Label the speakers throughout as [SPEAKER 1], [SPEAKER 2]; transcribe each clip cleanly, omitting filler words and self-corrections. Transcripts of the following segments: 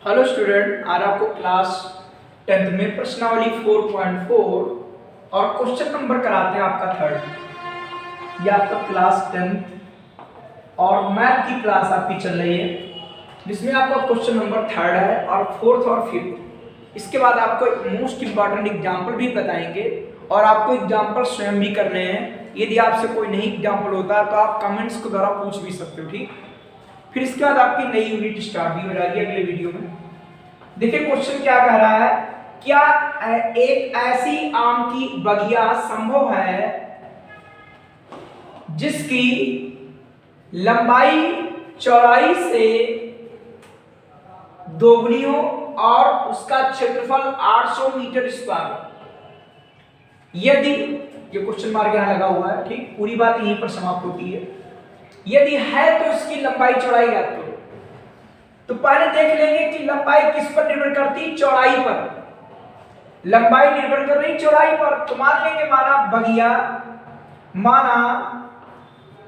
[SPEAKER 1] Hello student, आज आपको class 10th में प्रश्नावली 4.4 और क्वेश्चन नंबर कराते हैं आपका 3rd। ये आपका क्लास 10th और मैथ की क्लास आपकी चल रही है, जिसमें आपका क्वेश्चन नंबर 3rd है और 4th और 5th। इसके बाद आपको एक मोस्ट इंपॉर्टेंट एग्जाम्पल भी बताएंगे और आपको एग्जाम्पल स्वयं भी करने हैं। यदि आपसे कोई नहीं एग्जाम्पल होता है तो आप कमेंट्स के द्वारा पूछ भी सकते हो, ठीक। फिर इसके बाद आपकी नई यूनिट स्टार्ट भी हो जाएगी अगले वीडियो में। देखिए क्वेश्चन क्या कह रहा है, क्या एक ऐसी आम की बगिया संभव है जिसकी लंबाई चौड़ाई से दोगुनी हो और उसका क्षेत्रफल 800 मीटर स्क्वायर। यदि ये क्वेश्चन मार्क यहां लगा हुआ है, ठीक, पूरी बात यहीं पर समाप्त होती है। यदि है तो इसकी लंबाई चौड़ाई याद करो। तो पहले देख लेंगे कि लंबाई किस पर निर्भर करती है, चौड़ाई पर। लंबाई निर्भर कर रही चौड़ाई पर। तो मान लेंगे, माना बगिया, माना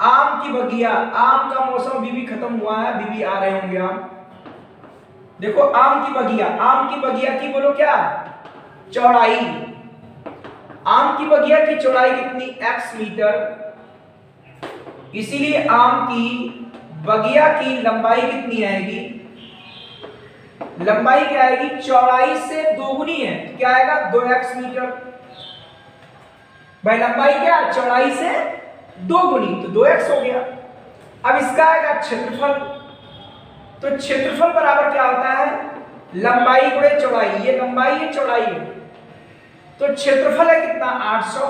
[SPEAKER 1] आम की बगिया। आम का मौसम अभी भी खत्म हुआ है, अभी भी आ रहे होंगे आम। देखो आम की बगिया, आम की बगिया की बोलो क्या, चौड़ाई। आम की बगिया की चौड़ाई कितनी, x मीटर। इसीलिए आम की बगिया की लंबाई कितनी आएगी, लंबाई क्या आएगी, चौड़ाई से दोगुनी है। तो क्या आएगा, 2x मीटर। भाई लंबाई क्या, चौड़ाई से दोगुनी, तो 2x हो गया। अब इसका आएगा क्षेत्रफल। तो क्षेत्रफल बराबर क्या होता है, लंबाई गुणे चौड़ाई। ये लंबाई है, चौड़ाई है, तो क्षेत्रफल है कितना, 800।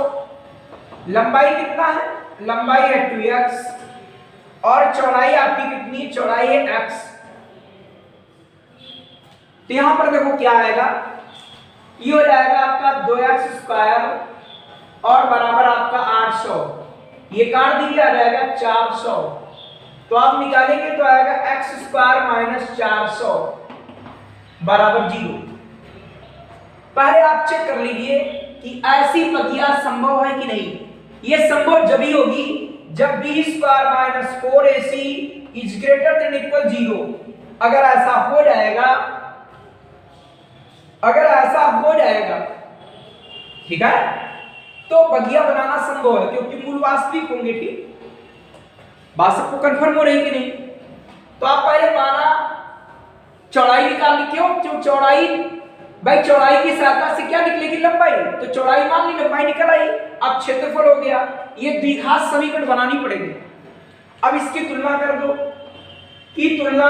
[SPEAKER 1] लंबाई कितना है, लंबाई है 2x और चौड़ाई आपकी कितनी, चौड़ाई है x। तो यहां पर देखो क्या आएगा, ये हो जाएगा आपका 2x स्क्वायर और बराबर आपका 800। ये काट दीजिए, आ जाएगा 400। तो आप निकालेंगे तो आएगा x स्क्वायर माइनस 400 बराबर 0। पहले आप चेक कर लीजिए कि ऐसी बगिया संभव है कि नहीं। ये संभव जब ही होगी जब b square minus 4ac is greater than equal 0। अगर ऐसा हो जाएगा, अगर ऐसा हो जाएगा, ठीक है, तो बगिया बनाना संभव है, क्योंकि मूल वास्तविक होंगे। ठीक, बात सबको कंफर्म हो रही कि नहीं। तो आप पहले माना चौड़ाई निकालनी, क्यों चौड़ाई, भाई चौड़ाई की सहायता से क्या निकलेगी, लंबाई। तो चौड़ाई मान ली, लंबाई निकल आई। अब क्षेत्रफल हो गया। ये द्विघात समीकरण बनानी पड़ेगी। अब इसकी तुलना कर दो। की तुलना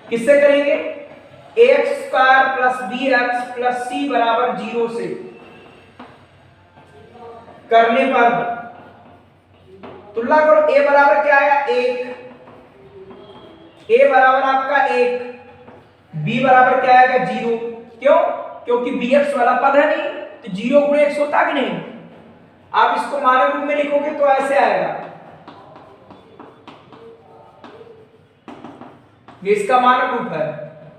[SPEAKER 1] किससे करेंगे, ax square plus bx plus c बराबर 0 से करने पर तुलना करो। a बराबर क्या आया, 1। a बराबर आपका 1, b बराबर क्या आएगा, 0। क्यों, क्योंकि bx वाला पद है नहीं, तो 0 गुणे x होता कि नहीं। आप इसको मानक रूप में लिखोगे तो ऐसे आएगा, ये इसका मानक रूप है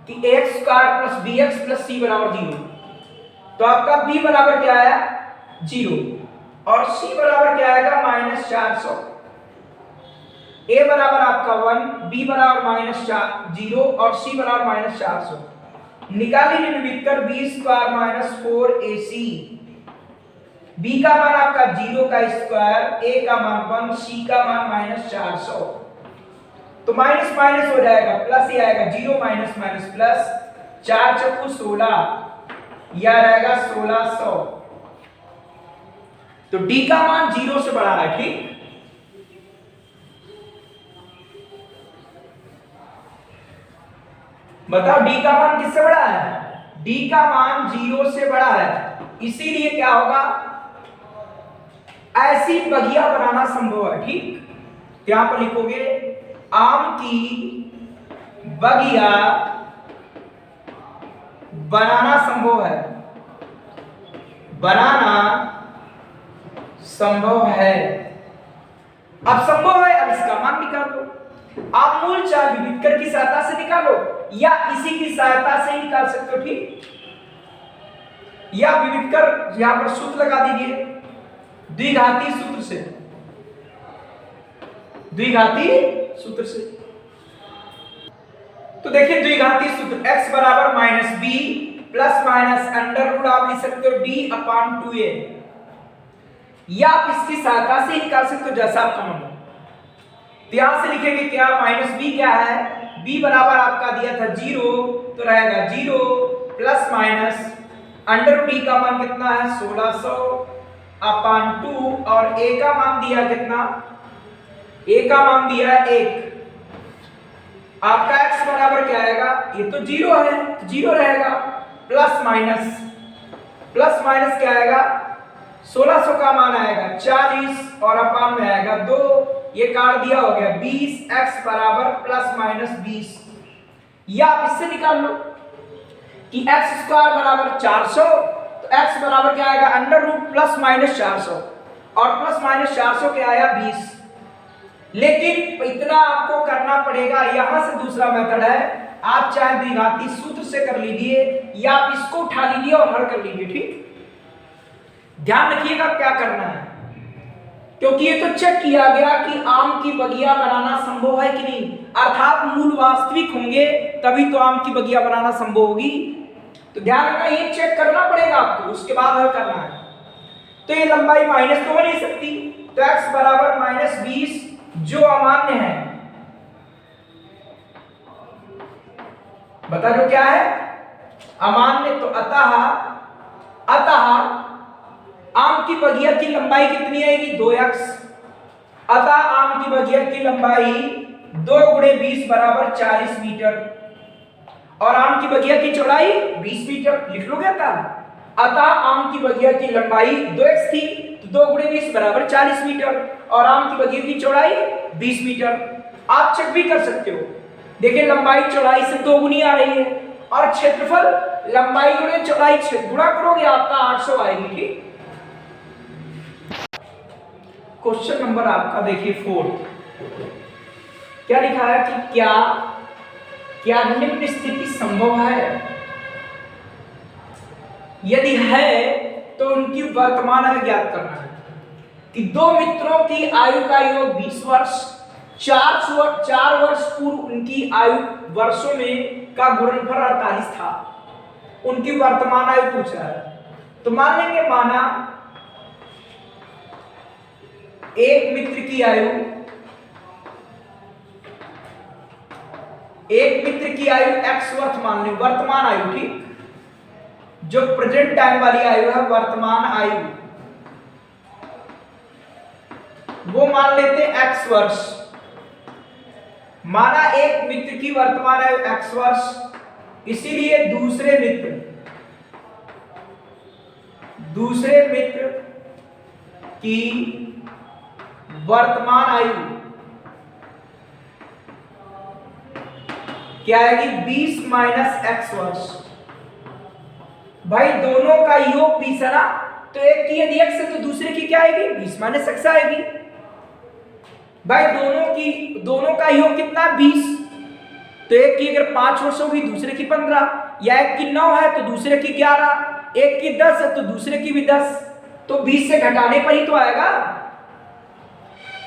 [SPEAKER 1] कि x square plus bx plus c बराबर 0। तो आपका b बराबर क्या आया, 0 और c बराबर क्या आएगा, माइनस 400। a बराबर आपका 1, b बराबर माइनस 0 और c बराबर माइनस 400। निकालिए निम्नलिखित कर b square minus 4ac। b का मान आपका 0 का स्क्वायर, a का मान 1, c का मान माइनस 400। तो माइनस माइनस हो जाएगा, प्लस ही आएगा, 0 माइनस माइनस प्लस, 4 चौकू 16, यह रहेगा 1600। तो d का मान 0 से बड़ा है, ठीक। बताओ d का मान किससे बड़ा है, d का मान 0 से बड़ा है। इसीलिए क्या होगा, ऐसी बगिया बनाना संभव है, ठीक। यहां पर लिखोगे आम की बगिया बनाना संभव है, बनाना संभव है। अब संभव है, अब इसका मान निकाल लो। आप मूल चाहे विविधकर की सहायता से निकालो या इसी की सहायता से ही निकाल सकते हो, ठीक। या विविधकर यहां पर सूत्र लगा दीजिए, द्विघाती सूत्र से, द्विघाती सूत्र से। तो देखिए द्विघातीय सूत्र x बराबर minus B plus minus under root आप लिख सकते हो d अपान 2a, या आप इसकी सहायता से निकाल सकते हो जैसा आपका मन हो। तो यहां से लिखेंगे क्या, माइनस बी क्या है, b बराबर आपका दिया था 0, तो रहेगा 0 plus minus under root d का मान कितना है 1600 अपान 2, और a का मान दिया कितना, a का मान दिया है 1। आपका x बराबर क्या आएगा, ये तो 0 है, 0 रहेगा, प्लस माइनस क्या आएगा, 1600 का मान आएगा 40 और अपान में आएगा 2, ये काट दिया हो गया 20, x बराबर प्लस माइनस 20। या आप इससे निकाल लो कि x स्क्वायर बराबर 400, तो x बराबर क्या आएगा अंडर रूट प्लस माइनस 400, और प्लस माइनस 400 क्या आया 20। लेकिन इतना आपको करना पड़ेगा, यहां से दूसरा मेथड है, आप चाहे द्विघाती सूत्र से कर लीजिए या आप इसको उठा लीजिए और हल कर लीजिए, ठीक। ध्यान रखिएगा क्या करना है, क्योंकि ये तो चेक किया गया कि आम की बगिया बनाना संभव है कि नहीं, अर्थात मूल वास्तविक होंगे तभी तो आम की बगिया बनाना संभव होगी। तो ध्यान रखना, ये चेक करना पड़ेगा आपको, उसके बाद हल करना है। तो ये लंबाई माइनस तो हो नहीं सकती, तो x बराबर माइनस 20 जो अमान्य है, बता दो क्या है अमान्य, तो अतः आम की बगिया की लंबाई कितनी आएगी 2x, अतः आम की बगिया की लंबाई 2 गुणे 20 बराबर 40 मीटर, और आम की बगिया की चौड़ाई 20 मीटर, लिख लो क्या था, अतः आम की बगिया की लंबाई 2x थी, तो 2 गुणे 20 बराबर 40 मीटर, और आम की बगिया की चौड़ाई 20 मीटर। आप चेक भी कर सकते हो, देखिए लंबाई चौड़ाई से 2 गुनी आ रही है, और क्षेत्रफल लंबाई गुणे चौड़ाई गुणा करोगे आपका 800 आएगी, ठीक। क्वेश्चन नंबर आपका देखिए 4, क्या लिखा है कि क्या निम्न स्थिति संभव है, यदि है तो उनकी वर्तमान आयु ज्ञात करना है। कि दो मित्रों की आयु का योग 20 वर्ष, 4 वर्ष पूर्व उनकी आयु वर्षों में का गुणनफल 48 था, उनकी वर्तमान आयु पूछ रहा है। तो मान लेंगे, माना एक मित्र की आयु x वर्ष मान ली, वर्तमान आयु, ठीक, जो प्रेजेंट टाइम वाली आयु है, वर्तमान आयु वो मान लेते हैं x वर्ष। माना एक मित्र की वर्तमान आयु x वर्ष, इसीलिए दूसरे मित्र की वर्तमान आयु क्या आएगी 20 माइनस x वर्ष। भाई दोनों का योग 20 है ना, तो एक की यदि x है तो दूसरे की क्या आएगी 20 माइनस x आएगी। भाई दोनों का योग कितना 20, तो एक की अगर 5 वर्ष होगी दूसरे की 15, या एक की 9 है तो दूसरे की 11, एक की 10 है तो दूसरे की भी 10, तो 20 से घटाने पर ही तो आएगा।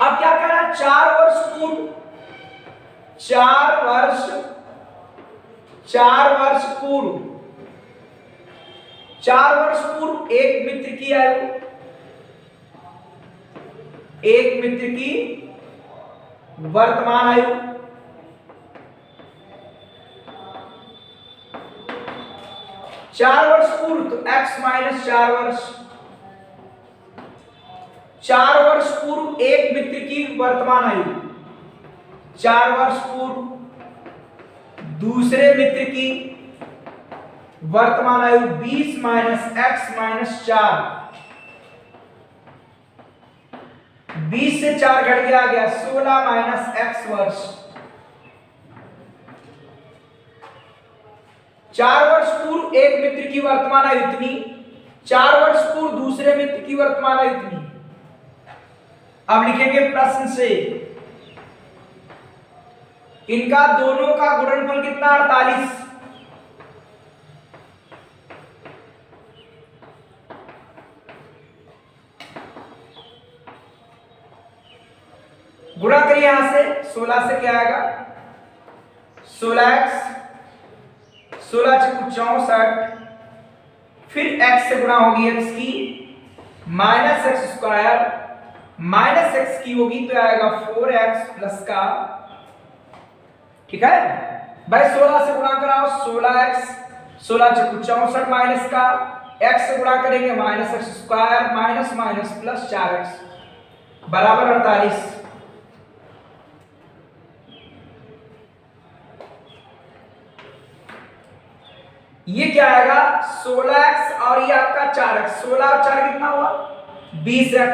[SPEAKER 1] अब क्या करा, 4 वर्ष पूर्व एक मित्र की वर्तमान आयु, चार वर्ष पूर्व तो x माइनस 4 वर्ष, 4 वर्ष पूर्व एक मित्र की वर्तमान आयु, 4 वर्ष पूर्व दूसरे मित्र की वर्तमान आयु 20 माइनस x माइनस 4, 20 से 4 घट गया, आ गया 16 माइनस x वर्ष। 4 वर्ष पूर्व एक मित्र की वर्तमान आयु इतनी, 4 वर्ष पूर्व दूसरे मित्र की वर्तमान आयु इतनी। अब लिखेंगे प्रश्न से, इनका दोनों का गुणनफल कितना 48, गुणा करिए यहां से, 16 से क्या आएगा 16x 16 चौको 64, फिर x से गुणा होगी x की minus x square, minus x की होगी तो आएगा 4x प्लस का, ठीक है भाई। 16 से गुणा कराओ 16x, 16 चौको 64 माइनस का x से गुणा करेंगे minus x square minus minus plus 4x बराबर 48। ये क्या आएगा 16x और ये आपका 4x, 16 और 4 कितना हुआ 20x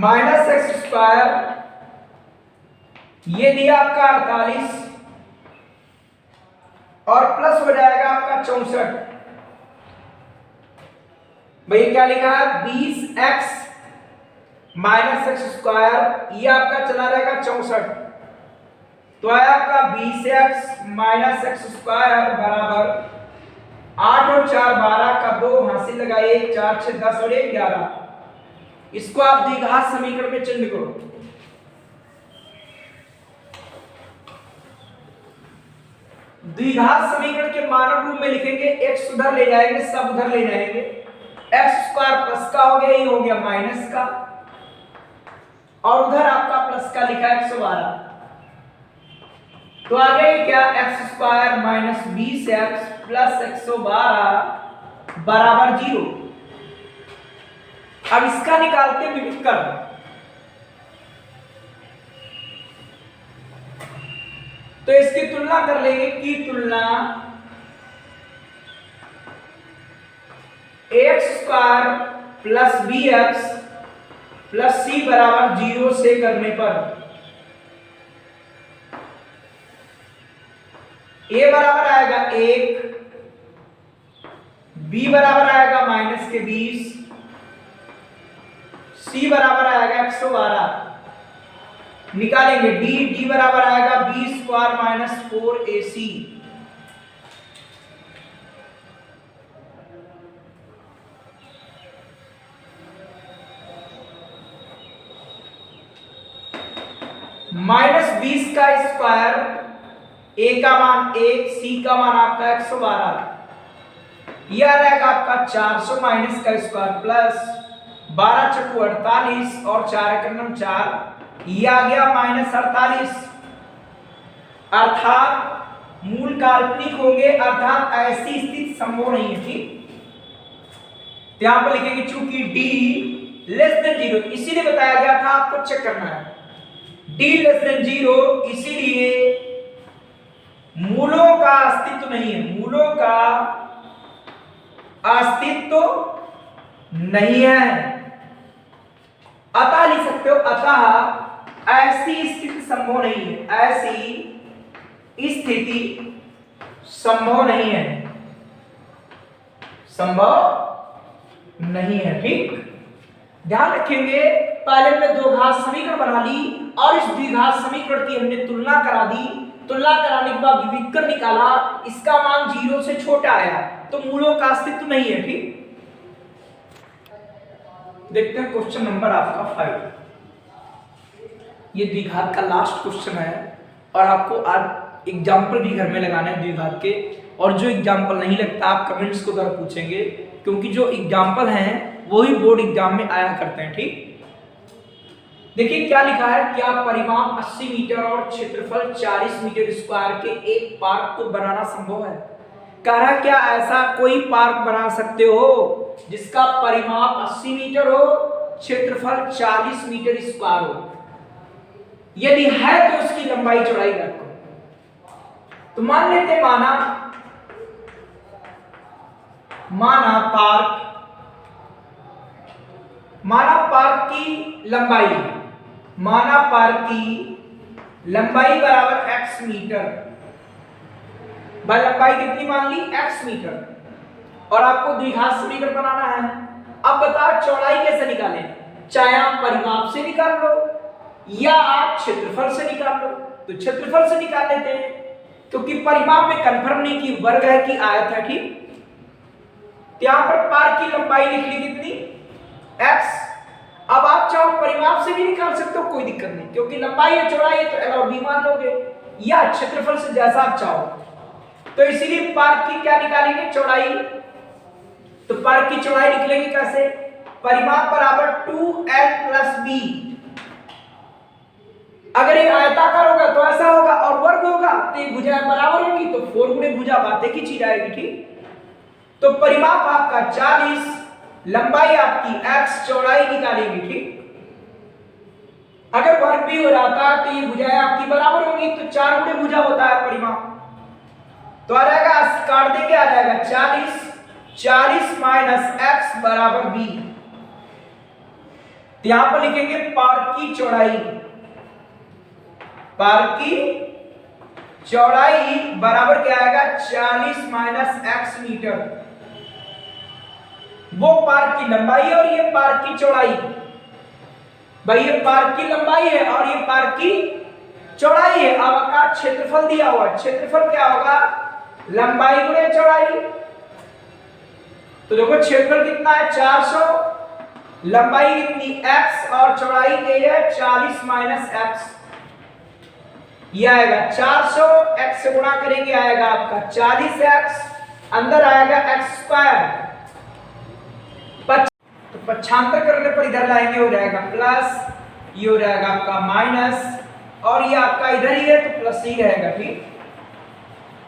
[SPEAKER 1] माइनस एक्स स्क्वायर, ये दिया आपका 48 और प्लस हो जाएगा आपका 64। भाई क्या लिखा है 20x माइनस एक्स स्क्वायर, ये आपका चला रहेगा 64, तो आया आपका 20x माइनस एक्स स्क्वायर बराबर 8 और 4 12 का 2 हासिल लगाइए 4 6 10 और 1 11। इसको आप द्विघात समीकरण में चिन्ह करो। द्विघात समीकरण के मानक रूप में लिखेंगे, x उधर ले जाएंगे सब उधर ले जाएंगे, एक्स स्क्वायर प्लस का हो गया, ये हो गया माइनस का, और उधर आपका प्लस का लिखा है 112, तो आ गया क्या x square minus 20x plus 112 बराबर 0। अब इसका निकालते विविध कर, तो इसकी तुलना कर लेंगे की तुलना x square plus b x plus c बराबर 0 से करने पर a बराबर आएगा 1, b बराबर आएगा माइनस के 20, c बराबर आएगा 112, निकालेंगे d बराबर आएगा b square minus 4ac, minus 20 का स्क्वायर, a का मान 1, c का मान आपका 112, यह रहेगा आपका 400 माइनस का स्क्वायर प्लस 12 चौको 48 और 4 एकम 4, यह आ गया माइनस 48, अर्थात मूल काल्पनिक होंगे, अर्थात ऐसी स्थिति संभव नहीं है। ठीक, यहां पर लिखेंगे चूंकि d लेस देन 0, इसीलिए बताया गया था आपको चेक करना है, d लेस देन 0, इसीलिए मूलों का अस्तित्व नहीं है, मूलों का अस्तित्व नहीं है, अतः लिख सकते हो अतः ऐसी स्थिति संभव नहीं है, ऐसी स्थिति संभव नहीं है, संभव नहीं है। ठीक, ध्यान रखेंगे, पहले हमने दो घात समीकरण बना ली और इस द्विघात समीकरण की हमने तुलना करा दी, तुलना कराने के बाद विविधकर निकाला, इसका मान 0 से छोटा आया तो मूलों का अस्तित्व नहीं है। ठीक, देखते हैं क्वेश्चन नंबर आपका 5, ये द्विघात का लास्ट क्वेश्चन है और आपको आज एग्जाम्पल भी घर में लगाना है द्विघात के, और जो एग्जाम्पल नहीं लगता आप कमेंट्स को जरा पूछेंगे, क्योंकि जो एग्जाम्पल हैं वही बोर्ड एग्जाम में आया करते हैं। ठीक, देखिए क्या लिखा है, क्या परिमाप 80 मीटर और क्षेत्रफल 40 मीटर स्क्वायर के एक पार्क को बनाना संभव है। कह रहा क्या ऐसा कोई पार्क बना सकते हो जिसका परिमाप 80 मीटर हो, क्षेत्रफल 40 मीटर स्क्वायर हो, यदि है तो उसकी लंबाई चौड़ाई रखो। तो मान लेते माना पार्क की लंबाई, माना पार्क की लंबाई बराबर x मीटर, भाई लंबाई कितनी मान ली x मीटर, और आपको द्विघात समीकरण बनाना है। अब बताओ चौड़ाई कैसे निकालें, चाहे आप परिमाप से निकाल लो या आप क्षेत्रफल से निकाल लो, तो क्षेत्रफल से निकाल लेते हैं क्योंकि परिमाप में कंफर्म नहीं कि वर्ग है कि आयत है। ठीक, यहां पर पार्क की लंबाई लिख ली कितनी x, अब आप चाहो परिमाप से भी निकाल सकते हो, कोई दिक्कत नहीं, क्योंकि लंबाई है चौड़ाई है तो L और B मान लोगे, या क्षेत्रफल से जैसा आप चाहो। तो इसीलिए पार्क की क्या निकालेंगे, चौड़ाई। तो पार्क की चौड़ाई निकलेगी कैसे, परिमाप बराबर 2l प्लस b। अगर ये आयताकार होगा तो ऐसा होगा, और वर्ग होगा तो ये भुजाएं बराबर होगी, तो 4 गुणे भुजा बातें खींची जाएगी। ठीक, तो परिमाप आपका 40, लंबाई आपकी x, चौड़ाई निकालेंगे। ठीक, अगर वर्ग भी हो जाता तो ये भुजाएं आपकी बराबर होंगी, तो 4 गुणे भुजा होता है परिमाप। तो आ जाएगा, काट देंगे, आ जाएगा 40 माइनस x बराबर b। तो यहां पर लिखेंगे पार्क की चौड़ाई, पार्क की चौड़ाई बराबर क्या आएगा, 40 माइनस x मीटर। वो पार्क की लंबाई और ये पार्क की चौड़ाई। भाई ये पार्क की लंबाई है और ये पार्क की चौड़ाई है। अब का क्षेत्रफल दिया हुआ, क्षेत्रफल क्या होगा, लंबाई गुणे चौड़ाई। तो देखो क्षेत्रफल कितना है, 400, लंबाई कितनी x और चौड़ाई क्या है, 40 माइनस x। ये आएगा 400, x से गुणा करेंगे आएगा आपका 40x, अंदर आएगा x स्क्वायर। तो पक्षांतर करने पर इधर लाएंगे, हो जाएगा प्लस, ये हो जाएगा आपका माइनस, और ये आपका इधर ही है तो प्लस ही रहेगा। ठीक,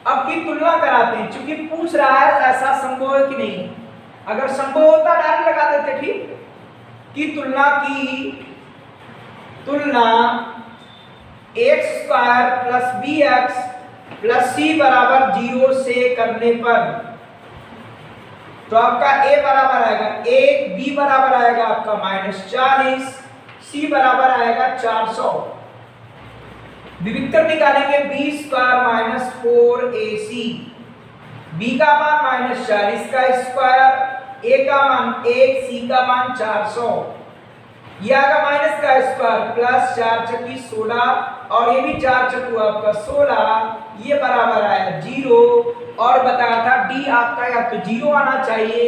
[SPEAKER 1] अब की तुलना कराते हैं, क्योंकि पूछ रहा है ऐसा संभव है कि नहीं। अगर संभव होता डायरेक्ट लगा देते। ठीक, की तुलना x square plus b x plus c बराबर 0 से करने पर, तो आपका a बराबर आएगा 1, b बराबर आएगा आपका -40, c बराबर आएगा 400। विविक्तर निकालेंगे b square minus 4ac, b का मान -40 का स्क्वायर, a का मान 1, c का मान 400, ये आएगा माइनस का स्क्वायर प्लस 4 चक्की 16, और ये भी 4 चक्कू आपका 16, ये बराबर आया 0। और बताया था d आपका या तो 0 आना चाहिए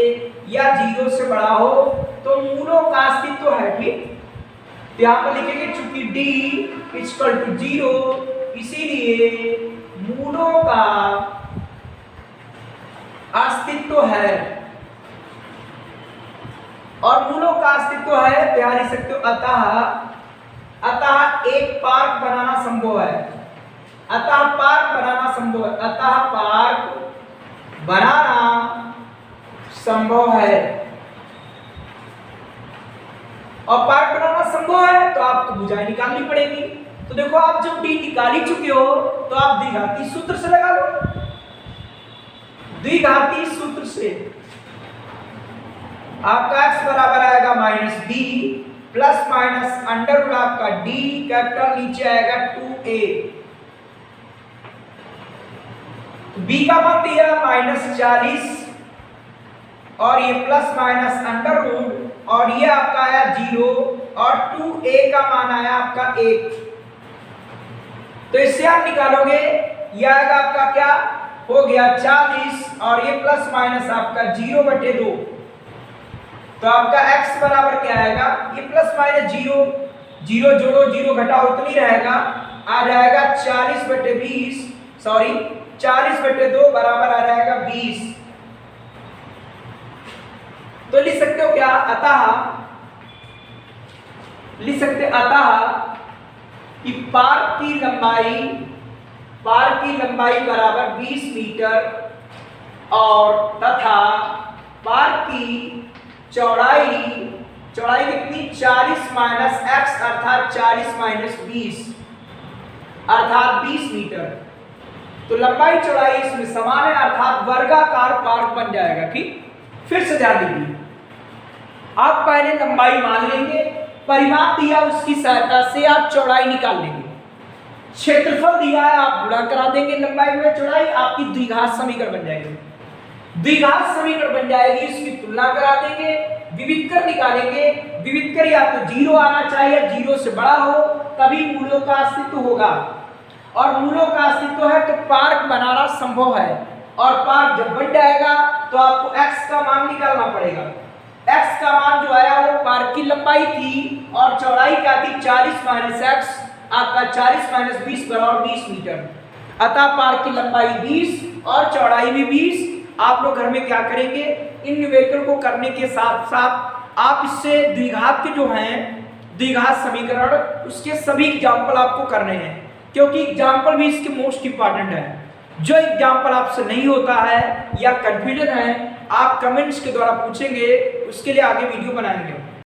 [SPEAKER 1] या 0 से बड़ा हो, तो मूलों का अस्तित्व है। ठीक, तो यहाँ पर लिखेंगे चूंकि d इक्वल टू 0, इसीलिए मूलों का अस्तित्व है। और मूलों का अस्तित्व है, तैयार लिख सकते हो, अतः एक पार्क बनाना संभव है। अतः पार्क बनाना संभव है, अतः पार्क बनाना संभव है। और पार्क बनाना संभव है तो आपको भुजाएं निकालनी पड़ेगी। तो देखो आप जब डी निकाल ही चुके हो तो आप द्विघाती सूत्र से लगा लो, द्विघाती सूत्र से आपका x बराबर आएगा -b plus minus under root आपका d, कैपिटल नीचे आएगा 2a, b का मान दिया -40 और ये प्लस माइनस अंडर रूट, और ये आपका आया 0 और 2a का मान आया आपका 1। तो इससे आप निकालोगे, ये आएगा आपका क्या हो गया 40, और ये प्लस माइनस आपका 0/2, तो आपका x बराबर क्या आएगा, ये प्लस माइनस 0, 0 जोड़ो 0 घटाओ उतनी रहेगा, आ जाएगा 40/20, सॉरी 40/2 बराबर आ जाएगा 20। तो लिख सकते हो क्या, लिख सकते अतः कि पार्क की लंबाई बराबर 20 मीटर, और तथा पार्क की चौड़ाई कितनी 40 माइनस x अर्थात 40 माइनस 20 अर्थात 20 मीटर। तो लंबाई चौड़ाई इसमें समान है, अर्थात वर्गाकार पार्क बन जाएगा। ठीक, फिर से ध्यान दीजिए, आप पहले लंबाई मान लेंगे, परिमाप दिया उसकी सहायता से आप चौड़ाई निकाल लेंगे, क्षेत्रफल दिया है आप गुणा करा देंगे लंबाई में चौड़ाई, आपकी द्विघात समीकरण बन जाएगी। द्विघात समीकरण बन जाएगी, इसकी तुलना करा देंगे, विविधकर निकालेंगे, विविधकर या तो 0 आना चाहिए, 0 से बड़ा हो, तभी मूलों का अस्तित्व होगा, और मूलों का अस्तित्व है तो पार्क बनाना संभव है। और पार्क जब बन जाएगा तो आपको x का मान निकालना पड़ेगा। x का मान जो आया वो पार्क की लंबाई थी और चौड़ाई क्या थी 40 माइनस x, आपका 40 माइनस 20 बराबर 20 मीटर। अतः पार्क की लंबाई 20 और चौड़ाई भी 20। आप लोग घर में क्या करेंगे, इन न्यूमेरिकल को करने के साथ साथ आप इससे द्विघात के जो हैं द्विघात समीकरण उसके सभी एग्जाम्पल आपको करने हैं, क्योंकि एग्जाम्पल भी इसके मोस्ट इंपॉर्टेंट है। जो एग्जाम्पल आपसे नहीं होता है या कंफ्यूजन है आप कमेंट्स के द्वारा पूछेंगे, उसके लिए आगे वीडियो बनाएंगे।